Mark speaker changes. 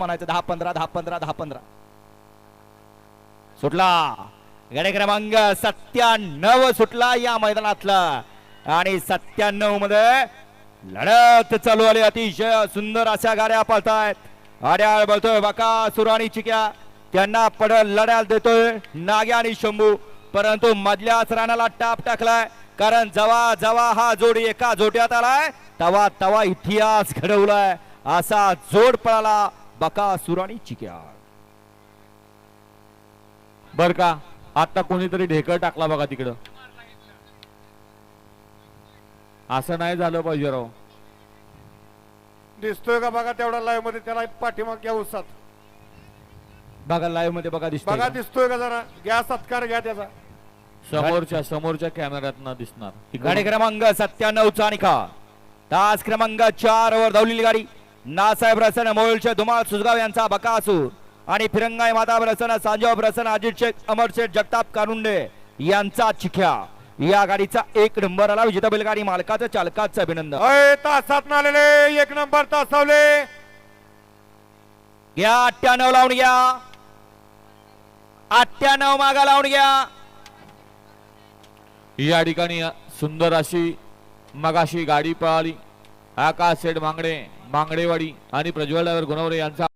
Speaker 1: म्हणायचं 10-15 10-15 10-15 सुटला गडे क्रमांक 97 सुटला या मैदानातला आणि 97 मध्ये लढत चालू आली। अतिशय सुंदर अशा गाड्या पळतायत। आड्याळ बोलतोय बकासूर आणि चिक्या त्यांना पडल लढायला देतोय नाग्या आणि शंभू, परंतु मधल्या रानाला टाप टाकलाय कारण जवा जवा हा जोडी एका जोड्यात आलाय तवा तवा इतिहास घडवलाय। असा जोड पळाला बकासूर आणि चिक्या।
Speaker 2: बर का आता कोणीतरी ढेकळ टाकला बघा तिकडं, असं नाही झालं पाहिजे राव।
Speaker 3: दिसतोय का बघा तेवढा लाईव्ह मध्ये, त्याला पाठीमाग घ्या उसात
Speaker 1: बघा लाईव्ह मध्ये बघा दिसतोय
Speaker 3: बघा
Speaker 1: का?
Speaker 3: दिसतोय का जरा घ्या सत्कार घ्या त्याचा।
Speaker 2: समोरच्या कॅमेऱ्यात दिसणार
Speaker 1: गाडी क्रमांक 97 चा निकाल। तास क्रमांक 4 वर धावलेली गाडी नासाहेब रसन मोहोळचे धुमाळ सुजगाव यांचा बकासूर आणि फिरंगाई माता रसन सांजोब रसन अजित शेख अमर शेठ जगताप कारुंडे यांचा चिख्या। या गाडीचा 1 नंबर आला। विजेता बैलगाडी मालकाचं चालकाचं अभिनंदन।
Speaker 3: तासात आलेले 1 नंबर तासावले
Speaker 1: घ्या 98 लावून घ्या 98 मागा लावून घ्या।
Speaker 2: या ठिकाणी सुंदर अशी मगाशी गाडी पळाली। आकाश शेठ मांगडेवाडी आणि प्रज्वल ड्रायव्हर गुणवरे यांचा